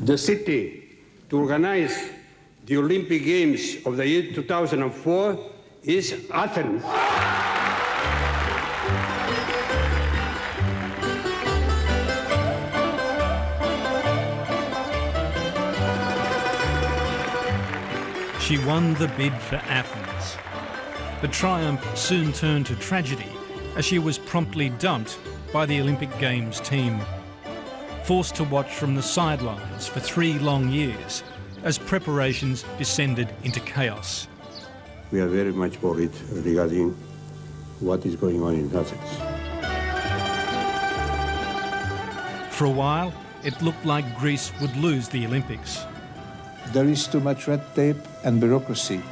The city to organize the Olympic Games of the year 2004 is Athens. She won the bid for Athens. But triumph soon turned to tragedy as she was promptly dumped by the Olympic Games team. Forced to watch from the sidelines for 3 long years as preparations descended into chaos. We are very much worried regarding what is going on in Athens. For a while, it looked like Greece would lose the Olympics. There is too much red tape and bureaucracy.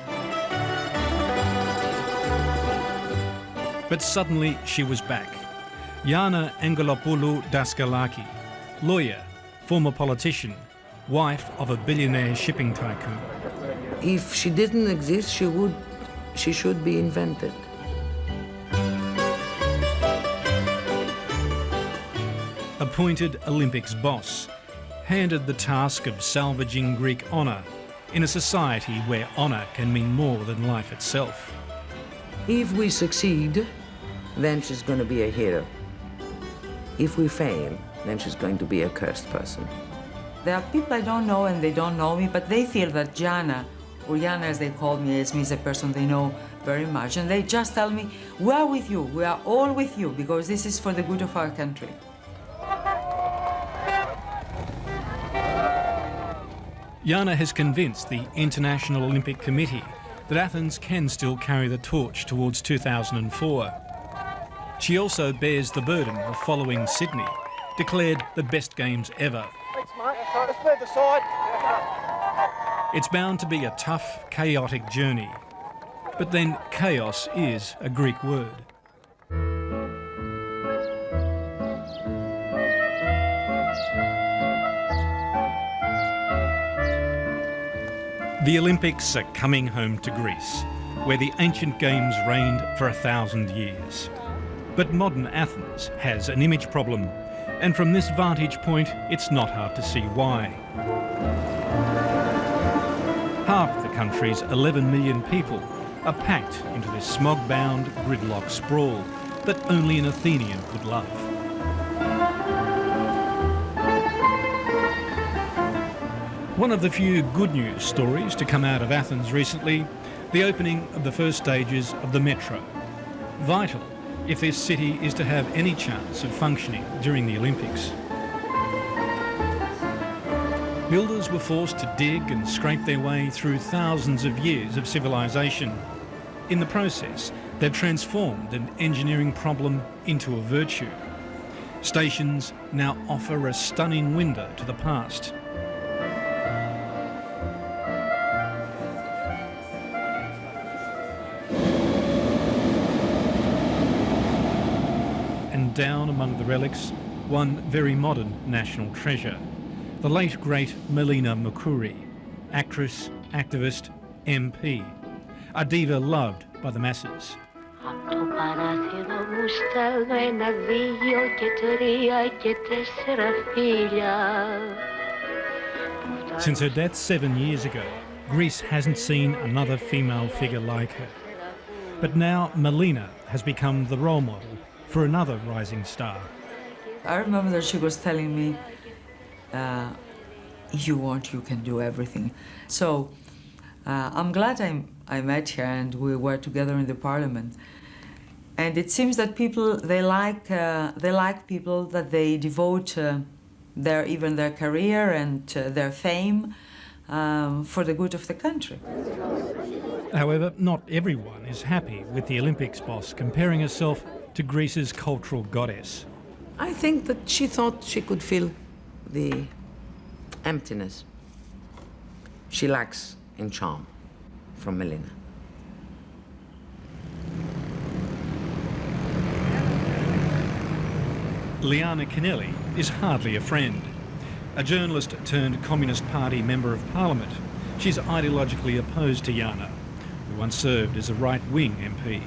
But suddenly she was back. Gianna Angelopoulos-Daskalaki, lawyer, former politician, wife of a billionaire shipping tycoon. If she didn't exist, she should be invented. Appointed Olympics boss, handed the task of salvaging Greek honour in a society where honour can mean more than life itself. If we succeed, then she's going to be a hero. If we fail, then she's going to be a cursed person. There are people I don't know and they don't know me, but they feel that Gianna, or Gianna as they call me, is a person they know very much, and they just tell me, we are with you, we are all with you, because this is for the good of our country. Gianna has convinced the International Olympic Committee that Athens can still carry the torch towards 2004. She also bears the burden of following Sydney, declared the best games ever. Thanks, mate. Let's move the side. It's bound to be a tough, chaotic journey. But then chaos is a Greek word. The Olympics are coming home to Greece, where the ancient games reigned for 1,000 years. But modern Athens has an image problem, and from this vantage point, it's not hard to see why. Half the country's 11 million people are packed into this smog-bound, gridlock sprawl that only an Athenian could love. One of the few good news stories to come out of Athens recently, the opening of the first stages of the metro. Vital if this city is to have any chance of functioning during the Olympics. Builders were forced to dig and scrape their way through thousands of years of civilization. In the process, they've transformed an engineering problem into a virtue. Stations now offer a stunning window to the past. And down among the relics, one very modern national treasure, the late great Melina Mercouri, actress, activist, MP, a diva loved by the masses. Since her death 7 years ago, Greece hasn't seen another female figure like her. But now Melina has become the role model for another rising star. I remember that she was telling me, you can do everything. So I'm glad I met her and we were together in the parliament. And it seems that people, they like people that they devote their career and their fame for the good of the country. However, not everyone is happy with the Olympics boss comparing herself to Greece's cultural goddess. I think that she thought she could fill the emptiness she lacks in charm from Melina. Liana Kennelly is hardly a friend. A journalist turned Communist Party Member of Parliament, she's ideologically opposed to Gianna, who once served as a right-wing MP.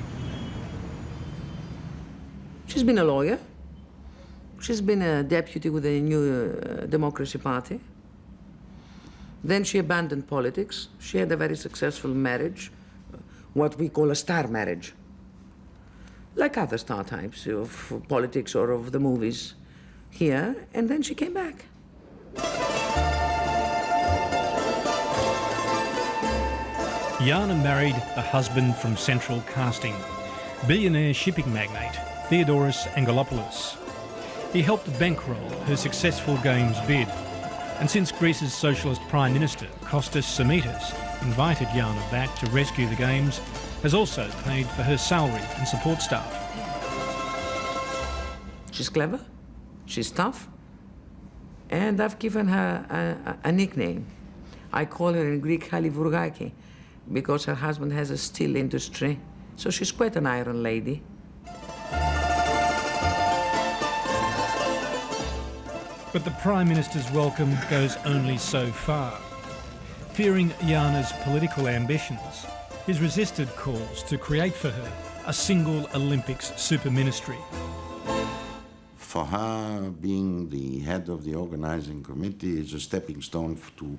She's been a lawyer. She's been a deputy with the New Democracy Party. Then she abandoned politics. She had a very successful marriage, what we call a star marriage, like other star types of politics or of the movies here, and then she came back. Gianna married a husband from Central Casting, billionaire shipping magnate Theodoros Angelopoulos. He helped bankroll her successful games bid, and since Greece's socialist Prime Minister Kostas Samitas invited Gianna back to rescue the games, has also paid for her salary and support staff. She's clever, she's tough, and I've given her a nickname. I call her in Greek Halivourgaki, because her husband has a steel industry, so she's quite an iron lady. But the Prime Minister's welcome goes only so far. Fearing Gianna's political ambitions, he's resisted calls to create for her a single Olympics super ministry. For her, being the head of the organising committee is a stepping stone to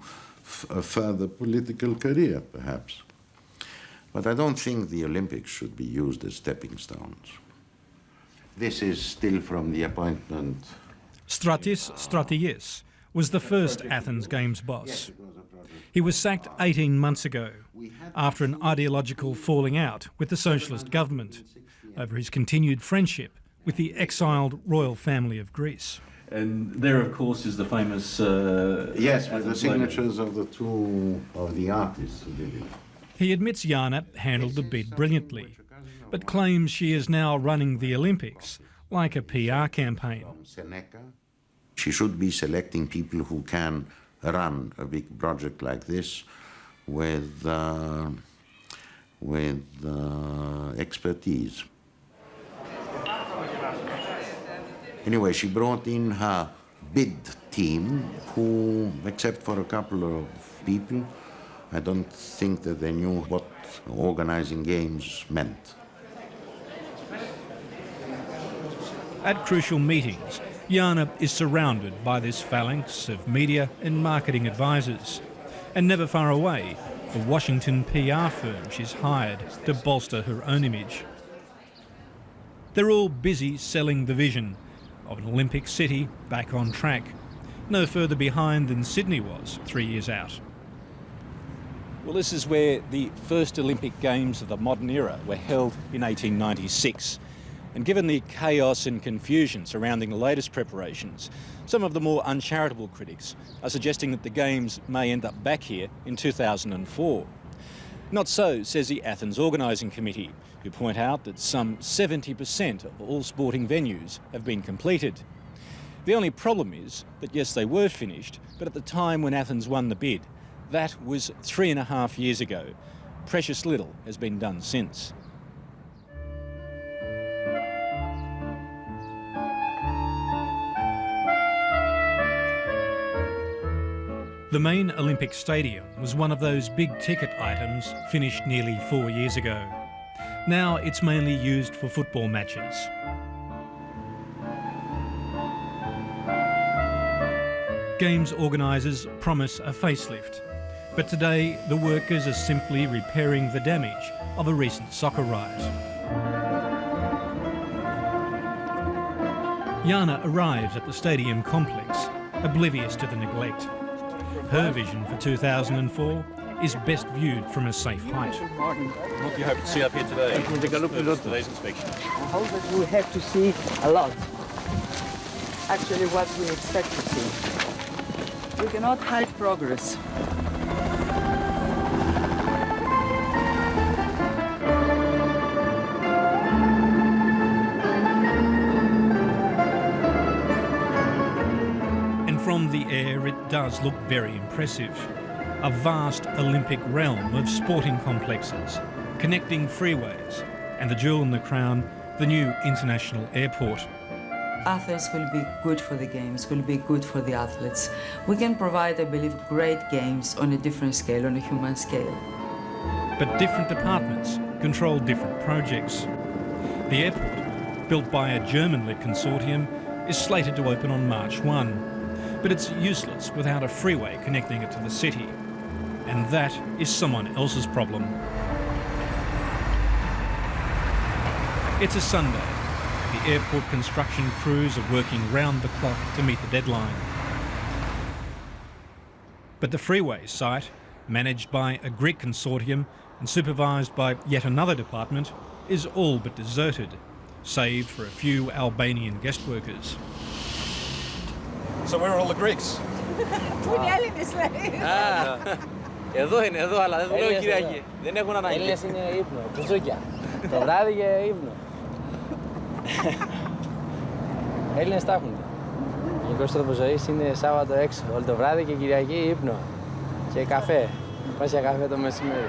a further political career, perhaps. But I don't think the Olympics should be used as stepping stones. This is still from the appointment. Stratis Strategies was the first Athens Games boss. He was sacked 18 months ago after an ideological falling out with the socialist government over his continued friendship with the exiled royal family of Greece. And there, of course, is the famous... Yes, with the signatures of the two of the artists who did it. He admits Gianna handled the bid brilliantly, but claims she is now running the Olympics like a PR campaign. She should be selecting people who can run a big project like this with expertise. Anyway, she brought in her bid team, who, except for a couple of people, I don't think that they knew what organising games meant. At crucial meetings, Gianna is surrounded by this phalanx of media and marketing advisors, and never far away, the Washington PR firm she's hired to bolster her own image. They're all busy selling the vision of an Olympic city back on track, no further behind than Sydney was 3 years out. Well, this is where the first Olympic Games of the modern era were held in 1896. And given the chaos and confusion surrounding the latest preparations, some of the more uncharitable critics are suggesting that the Games may end up back here in 2004. Not so, says the Athens Organising Committee, who point out that some 70% of all sporting venues have been completed. The only problem is that, yes, they were finished, but at the time when Athens won the bid, that was 3.5 years ago. Precious little has been done since. The main Olympic stadium was one of those big-ticket items finished nearly 4 years ago. Now it's mainly used for football matches. Games organisers promise a facelift, but today the workers are simply repairing the damage of a recent soccer riot. Gianna arrives at the stadium complex, oblivious to the neglect. Her vision for 2004 is best viewed from a safe height. What do you hope to see up here today? Today's inspection. I hope that we have to see a lot. Actually, what we expect to see. We cannot hide progress. From the air, it does look very impressive. A vast Olympic realm of sporting complexes, connecting freeways, and the jewel in the crown, the new international airport. Athens will be good for the games, will be good for the athletes. We can provide, I believe, great games on a different scale, on a human scale. But different departments control different projects. The airport, built by a German-led consortium, is slated to open on March 1. But it's useless without a freeway connecting it to the city. And that is someone else's problem. It's a Sunday. The airport construction crews are working round the clock to meet the deadline. But the freeway site, managed by a Greek consortium and supervised by yet another department, is all but deserted, save for a few Albanian guest workers. So where are all the Greeks? Πού είναι οι Έλληνες, λέει. Εδώ είναι, εδώ, αλλά δεν δουλεύει Κυριακή. Δεν έχουν ανάγκη. Έλληνες είναι ύπνο, κουζούκια. Το βράδυ και ύπνο. Έλληνες τα έχουν. Ο γενικός τρόπος ζωής είναι Σάββατο έξω, όλο το βράδυ και Κυριακή ύπνο. Και καφέ. Πας για καφέ το μεσημέρι.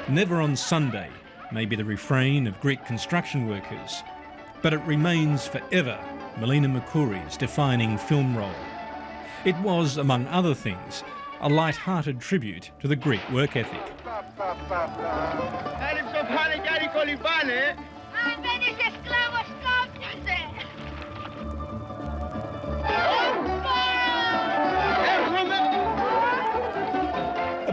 Never on Sunday may be the refrain of Greek construction workers, but it remains forever Melina Mercouri's defining film role. It was, among other things, a light-hearted tribute to the Greek work ethic.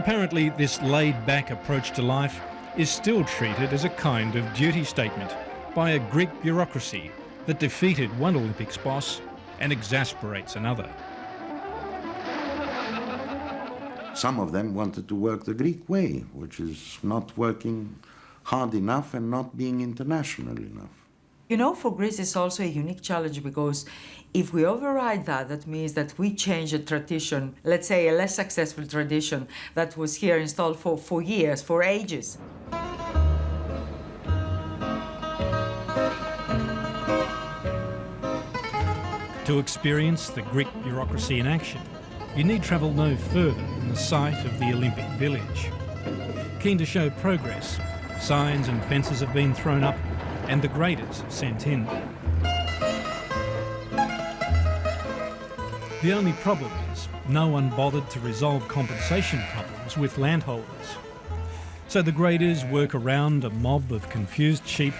Apparently, this laid-back approach to life is still treated as a kind of duty statement by a Greek bureaucracy that defeated one Olympics boss and exasperates another. Some of them wanted to work the Greek way, which is not working hard enough and not being international enough. You know, for Greece it's also a unique challenge because if we override that, that means that we change a tradition, let's say a less successful tradition that was here installed for years, for ages. To experience the Greek bureaucracy in action, you need travel no further than the site of the Olympic Village. Keen to show progress, signs and fences have been thrown up and the graders sent in. The only problem is no one bothered to resolve compensation problems with landholders. So the graders work around a mob of confused sheep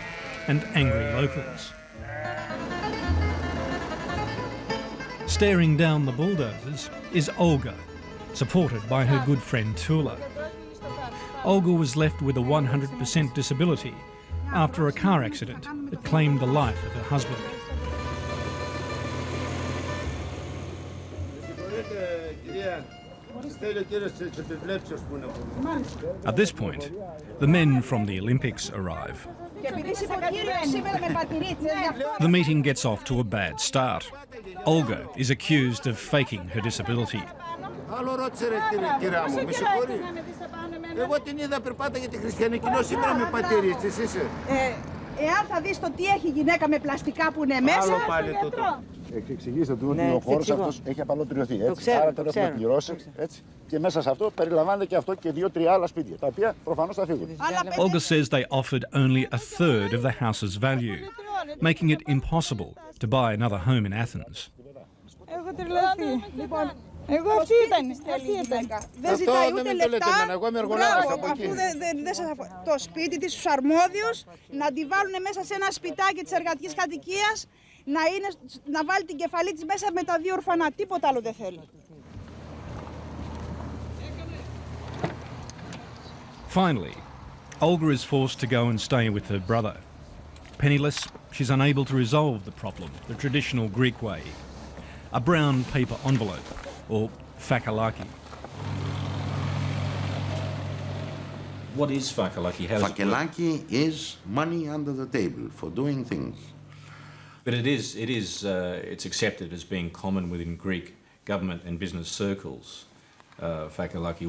and angry locals. Staring down the bulldozers is Olga, supported by her good friend Tula. Olga was left with a 100% disability after a car accident that claimed the life of her husband. At this point, the men from the Olympics arrive. The meeting gets off to a bad start. Olga is accused of faking her disability. Εγώ την είδα περπάταγε τη χριστιανική νόση σήμερα με πατήρι, έτσι είσαι. Εάν θα δεις το τι έχει γυναίκα με πλαστικά που είναι μέσα, άλλο πάλι τούτο. Εξηγήστε του ότι ο χώρος αυτός έχει απαλωτριωθεί, έτσι. Άρα τον έχουμε πληρώσει, έτσι. Και μέσα σε αυτό περιλαμβάνεται και αυτό και 2-3 άλλα σπίτια, τα οποία προφανώς θα φύγουν. Olga says they offered only a third of the house's value, making it impossible to buy another home in Athens. Έχω τρελαθεί. Λοιπόν, εγώ αυτή ήταν. Δεν ζητάει ούτε λεφτά. Αφού δεν σας αφορά. Το σπίτι της, τους αρμόδιους, να τη βάλουν μέσα σε ένα σπιτάκι της εργατικής κατοικίας, να βάλει την κεφαλή της μέσα με τα 2 ορφανά. Τίποτα άλλο δεν θέλει. Finally, Olga is forced to go and stay with her brother. Penniless, she's unable to resolve the problem the traditional Greek way. A brown paper envelope, or fakalaki. What is fakalaki? Fakalaki is money under the table for doing things. But it's accepted as being common within Greek government and business circles. Fakalaki.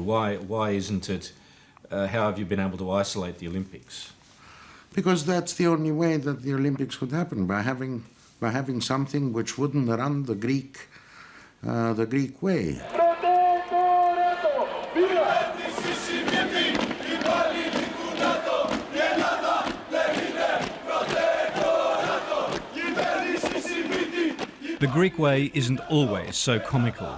Why isn't it? How have you been able to isolate the Olympics? Because that's the only way that the Olympics could happen, by having something which wouldn't run the Greek way. The Greek way isn't always so comical.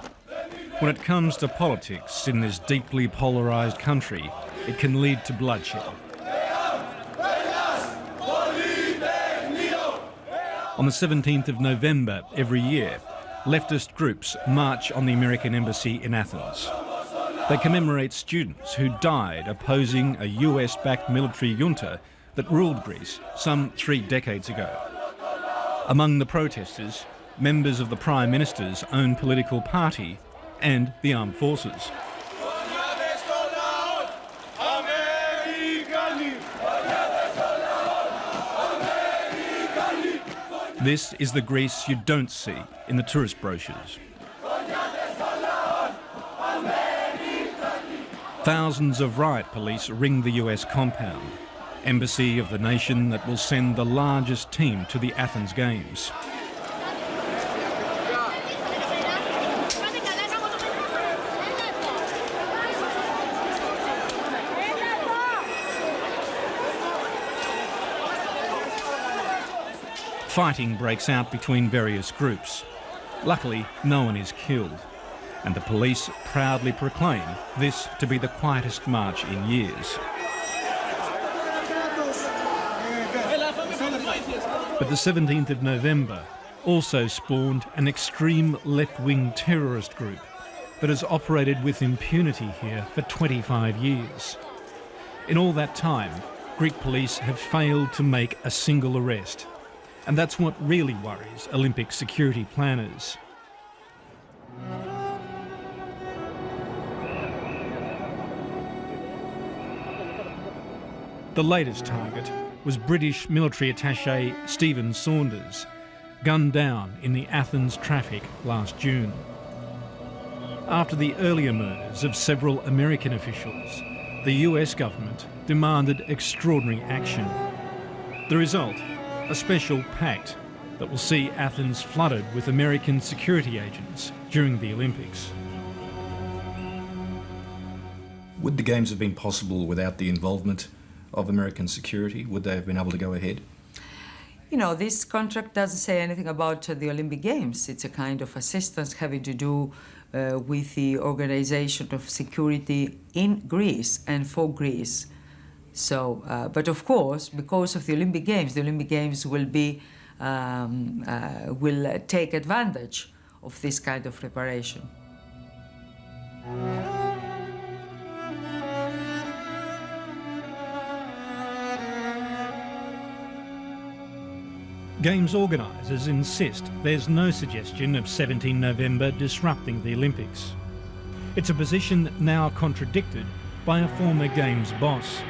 When it comes to politics in this deeply polarised country, it can lead to bloodshed. On the 17th of November every year, leftist groups march on the American embassy in Athens. They commemorate students who died opposing a US-backed military junta that ruled Greece some 3 decades ago. Among the protesters, members of the Prime Minister's own political party and the armed forces. This is the Greece you don't see in the tourist brochures. Thousands of riot police ring the US compound, embassy of the nation that will send the largest team to the Athens Games. Fighting breaks out between various groups. Luckily, no one is killed, and the police proudly proclaim this to be the quietest march in years. But the 17th of November also spawned an extreme left-wing terrorist group that has operated with impunity here for 25 years. In all that time, Greek police have failed to make a single arrest. And that's what really worries Olympic security planners. The latest target was British military attache Stephen Saunders, gunned down in the Athens traffic last June. After the earlier murders of several American officials, the US government demanded extraordinary action. The result? A special pact that will see Athens flooded with American security agents during the Olympics. Would the Games have been possible without the involvement of American security? Would they have been able to go ahead? You know, this contract doesn't say anything about the Olympic Games. It's a kind of assistance having to do with the organization of security in Greece and for Greece. So, but of course, because of the Olympic Games will be will take advantage of this kind of preparation. Games organisers insist there's no suggestion of 17 November disrupting the Olympics. It's a position now contradicted by a former Games boss,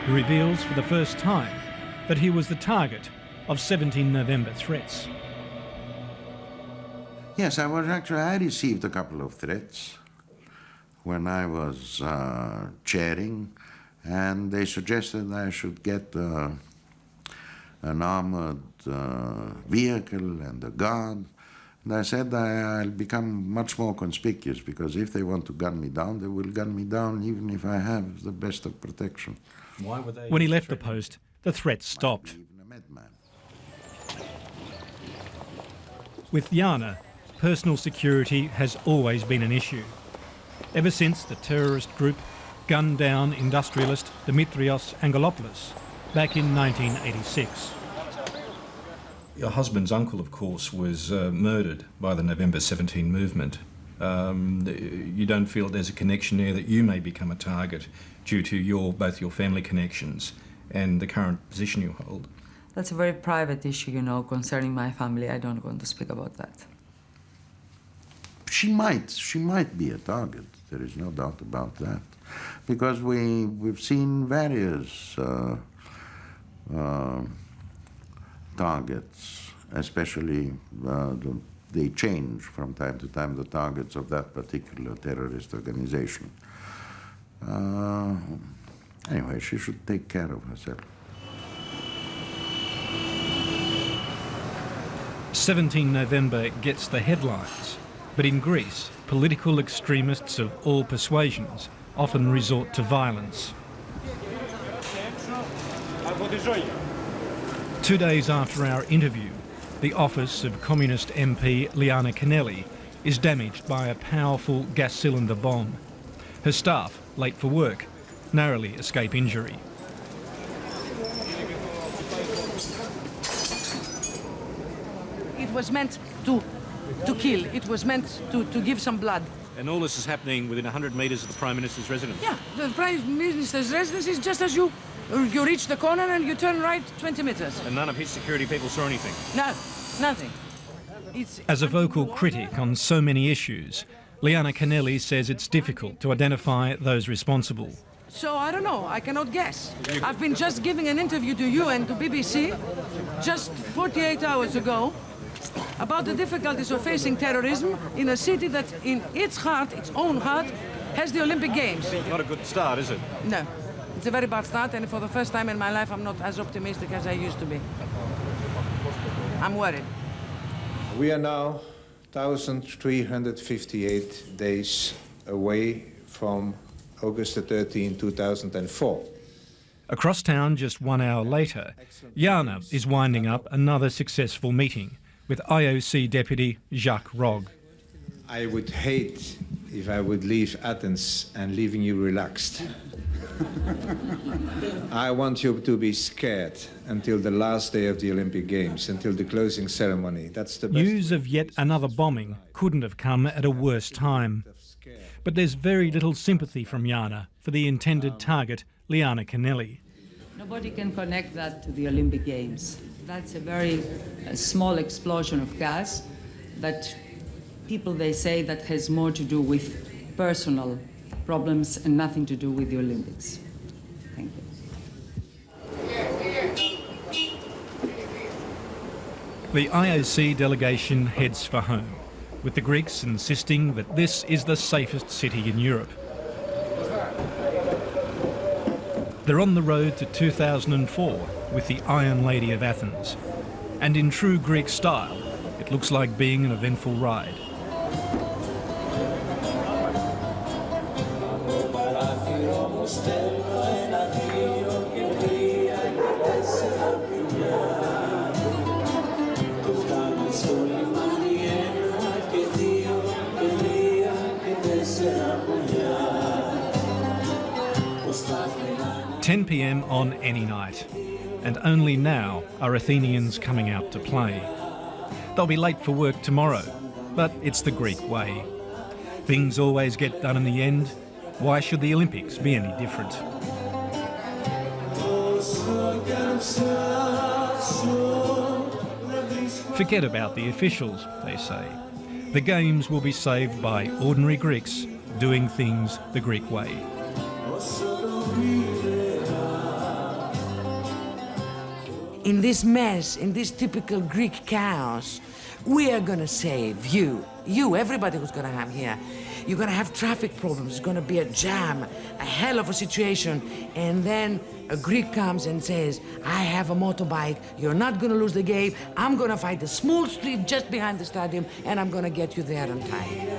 who reveals for the first time that he was the target of 17 November threats. Yes, I received a couple of threats when I was chairing, and they suggested I should get an armoured vehicle and a guard. And I said I'll become much more conspicuous, because if they want to gun me down, they will gun me down even if I have the best of protection. Why were they when he left the post, the threats stopped. With Gianna, personal security has always been an issue. Ever since the terrorist group gunned down industrialist Gianna Angelopoulos back in 1986. Your husband's uncle, of course, was murdered by the November 17 movement. You don't feel there's a connection there that you may become a target due to both your family connections and the current position you hold? That's a very private issue, you know, concerning my family. I don't want to speak about that. She might be a target. There is no doubt about that, because we've seen various targets, especially they change from time to time the targets of that particular terrorist organization. Anyway, she should take care of herself. 17 November gets the headlines, but in Greece, political extremists of all persuasions often resort to violence. 2 days after our interview, the office of Communist MP Liana Kennelly is damaged by a powerful gas cylinder bomb. Her staff, late for work, narrowly escape injury. was meant to kill. It was meant to give some blood. And all this is happening within 100 metres of the Prime Minister's residence? Yeah, the Prime Minister's residence is just as you reach the corner and you turn right 20 metres. And none of his security people saw anything? No, nothing. As a vocal critic on so many issues, Liana Kennelly says it's difficult to identify those responsible. So I don't know, I cannot guess. I've been just giving an interview to you and to BBC just 48 hours ago about the difficulties of facing terrorism in a city that in its heart, its own heart, has the Olympic Games. Not a good start, is it? No. It's a very bad start, and for the first time in my life, I'm not as optimistic as I used to be. I'm worried. We are now 1,358 days away from August 13, 2004. Across town, just 1 hour later, Gianna is winding up another successful meeting with IOC Deputy Jacques Rogge. I would hate if I would leave Athens and leaving you relaxed. I want you to be scared until the last day of the Olympic Games, until the closing ceremony. That's the best. News of yet another bombing couldn't have come at a worse time. But there's very little sympathy from Gianna for the intended target, Liana Kennelly. Nobody can connect that to the Olympic Games. That's a very small explosion of gas that people, they say, that has more to do with personal problems and nothing to do with the Olympics. Thank you. The IOC delegation heads for home, with the Greeks insisting that this is the safest city in Europe. They're on the road to 2004 with the Iron Lady of Athens. And in true Greek style, it looks like being an eventful ride. (10 p.m. on any night, and only now are Athenians coming out to play. They'll be late for work tomorrow, but it's the Greek way. Things always get done in the end. Why should the Olympics be any different? Forget about the officials, they say. The Games will be saved by ordinary Greeks doing things the Greek way. In this mess, in this typical Greek chaos, we are gonna save you, everybody who's gonna have here. You're gonna have traffic problems, it's gonna be a jam, a hell of a situation, and then a Greek comes and says, I have a motorbike, you're not gonna lose the game, I'm gonna find a small street just behind the stadium, and I'm gonna get you there on time.